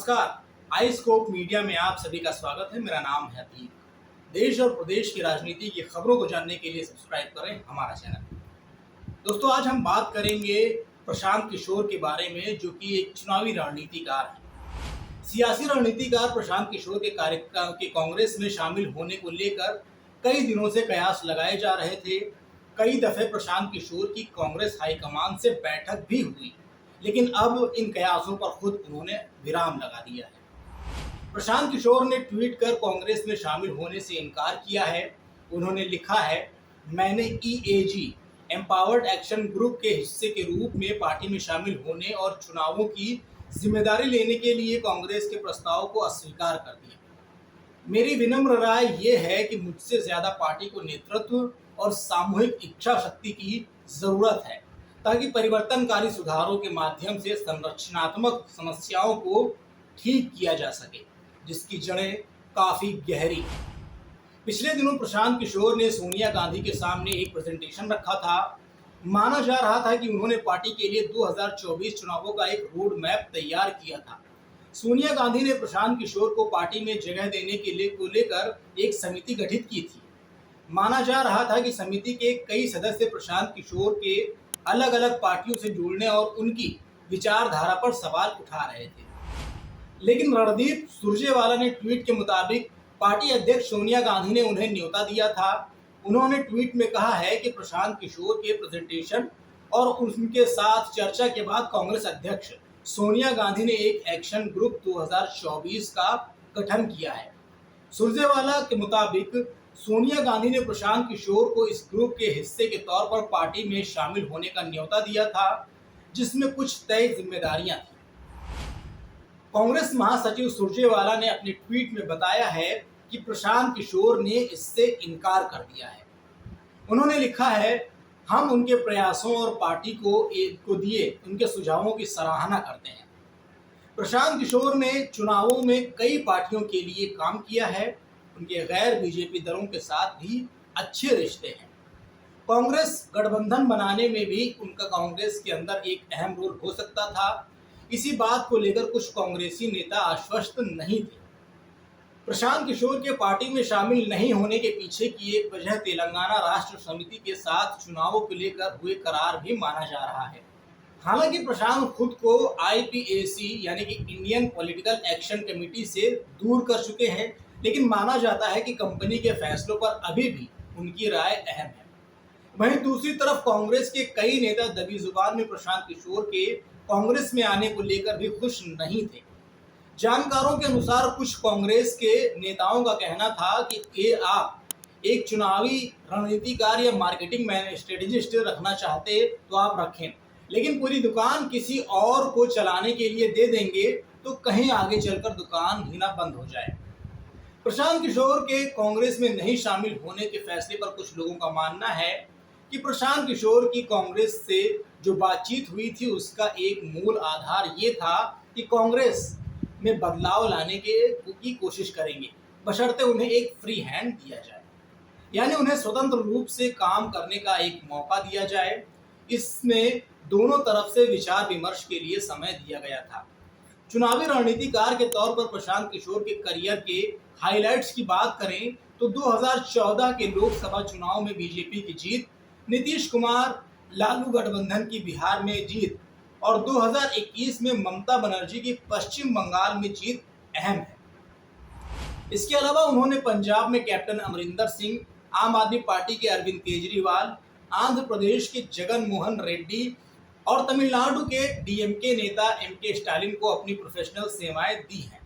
नमस्कार। आई scope media में आप सभी का स्वागत है। मेरा नाम है अतीक। देश और प्रदेश की राजनीति की खबरों को जानने के लिए सब्सक्राइब करें हमारा चैनल। दोस्तों, आज हम बात करेंगे प्रशांत किशोर के बारे में, जो कि एक चुनावी रणनीतिकार है। सियासी रणनीतिकार प्रशांत किशोर के कार्यकाल के कांग्रेस में शामिल होने को लेकर कई दिनों से कयास लगाए जा रहे थे। कई दफे प्रशांत किशोर की कांग्रेस हाईकमान से बैठक भी हुई, लेकिन अब इन कयासों पर खुद उन्होंने विराम लगा दिया है। प्रशांत किशोर ने ट्वीट कर कांग्रेस में शामिल होने से इनकार किया है। उन्होंने लिखा है, मैंने ईएजी एम्पावर्ड एक्शन ग्रुप के हिस्से के रूप में पार्टी में शामिल होने और चुनावों की जिम्मेदारी लेने के लिए कांग्रेस के प्रस्ताव को अस्वीकार कर दिया। मेरी विनम्र राय यह है कि मुझसे ज्यादा पार्टी को नेतृत्व और सामूहिक इच्छा शक्ति की जरूरत है, ताकि परिवर्तनकारी सुधारों के माध्यम से संरचनात्मक समस्याओं को ठीक किया जा सके, जिसकी जड़ें काफी गहरी हैं। पिछले दिनों प्रशांत किशोर ने सोनिया गांधी के सामने एक प्रेजेंटेशन रखा था। माना जा रहा था कि उन्होंने पार्टी के लिए 2024 चुनावों का एक रोड मैप तैयार किया था। सोनिया गांधी ने प्रशांत किशोर को पार्टी में जगह देने के लिए को लेकर एक समिति गठित की थी। माना जा रहा था कि समिति के कई सदस्य प्रशांत किशोर के अलग अलग पार्टियों से जुड़ने और उनकी विचारधारा पर सवाल उठा रहे थे। लेकिन रणदीप सुरजेवाला ने ट्वीट के मुताबिक पार्टी अध्यक्ष सोनिया गांधी ने उन्हें न्योता दिया था। उन्होंने ट्वीट में कहा है कि प्रशांत किशोर के प्रेजेंटेशन और उनके साथ चर्चा के बाद कांग्रेस अध्यक्ष सोनिया गांधी ने एक एक्शन ग्रुप 2024 का गठन किया है। सुरजेवाला के मुताबिक सोनिया गांधी ने प्रशांत किशोर को इस ग्रुप के हिस्से के तौर पर पार्टी में शामिल होने का न्योता दिया था, जिसमें कुछ तय जिम्मेदारियां थी। कांग्रेस महासचिव सुरजेवाला ने अपने ट्वीट में बताया है कि प्रशांत किशोर ने इससे इनकार कर दिया है। उन्होंने लिखा है, हम उनके प्रयासों और पार्टी को दिए उनके सुझावों की सराहना करते हैं। प्रशांत किशोर ने चुनावों में कई पार्टियों के लिए काम किया है। उनके गैर बीजेपी दलों के साथ भी अच्छे रिश्ते हैं। कांग्रेस गठबंधन बनाने में भी उनका कांग्रेस के अंदर एक अहम रोल हो सकता था। इसी बात को लेकर कुछ कांग्रेसी नेता आश्वस्त नहीं थे। प्रशांत किशोर के पार्टी में शामिल नहीं होने के पीछे की एक वजह तेलंगाना राष्ट्र समिति के साथ चुनावों को लेकर हुए करार भी माना जा रहा है। हालांकि प्रशांत खुद को आईपीएसी यानी कि इंडियन पॉलिटिकल एक्शन कमेटी से दूर कर चुके हैं, लेकिन माना जाता है कि कंपनी के फैसलों पर अभी भी उनकी राय अहम है। वहीं दूसरी तरफ कांग्रेस के कई नेता दबी जुबान में प्रशांत किशोर के कांग्रेस में आने को लेकर भी खुश नहीं थे। जानकारों के अनुसार कुछ कांग्रेस के नेताओं का कहना था कि आप एक चुनावी रणनीतिकार या मार्केटिंग स्ट्रेटेजिस्ट रखना चाहते तो आप रखें, लेकिन पूरी दुकान किसी और को चलाने के लिए दे देंगे तो कहीं आगे चलकर दुकान ही ना बंद हो जाए। प्रशांत किशोर के कांग्रेस में नहीं शामिल होने के फैसले पर कुछ लोगों का मानना है कि प्रशांत किशोर की कांग्रेस से जो बातचीत हुई थी उसका एक मूल आधार ये था कि कांग्रेस में बदलाव लाने की कोशिश करेंगे, बशर्ते उन्हें एक फ्री हैंड दिया जाए, यानी उन्हें स्वतंत्र रूप से काम करने का एक मौका दिया जाए। इसमें दोनों तरफ से विचार विमर्श के लिए समय दिया गया था। चुनावी रणनीतिकार के तौर पर प्रशांत किशोर के करियर के हाइलाइट्स की बात करें तो 2014 के लोकसभा चुनाव में बीजेपी की जीत, नीतीश कुमार लालू गठबंधन की बिहार में जीत और 2021 में ममता बनर्जी की पश्चिम बंगाल में जीत अहम है। इसके अलावा उन्होंने पंजाब में कैप्टन अमरिंदर सिंह, आम आदमी पार्टी के अरविंद केजरीवाल, आंध्र प्रदेश के जगन मोहन रेड्डी और तमिलनाडु के डीएमके नेता एमके स्टालिन को अपनी प्रोफेशनल सेवाएं दी हैं।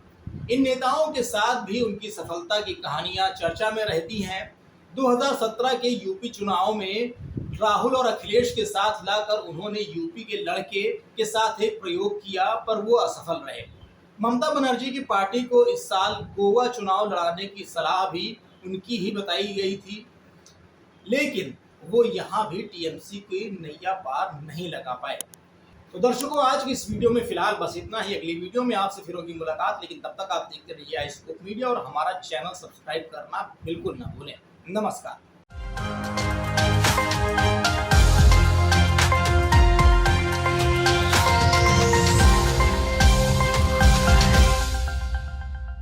इन नेताओं के साथ भी उनकी सफलता की कहानियां चर्चा में रहती हैं। 2017 के यूपी चुनाव में राहुल और अखिलेश के साथ लाकर उन्होंने यूपी के लड़के के साथ एक प्रयोग किया, पर वो असफल रहे। ममता बनर्जी की पार्टी को इस साल गोवा चुनाव लड़ाने की सलाह भी उनकी ही बताई गई थी, लेकिन वो यहाँ भी टीएमसी की नैया पार नहीं लगा पाए। तो दर्शकों, आज की इस वीडियो में फिलहाल बस इतना ही। अगली वीडियो में आपसे फिर होगी मुलाकात, लेकिन तब तक आप देखते रहिए आई स्कोप मीडिया और हमारा चैनल सब्सक्राइब करना बिल्कुल ना भूलें। नमस्कार।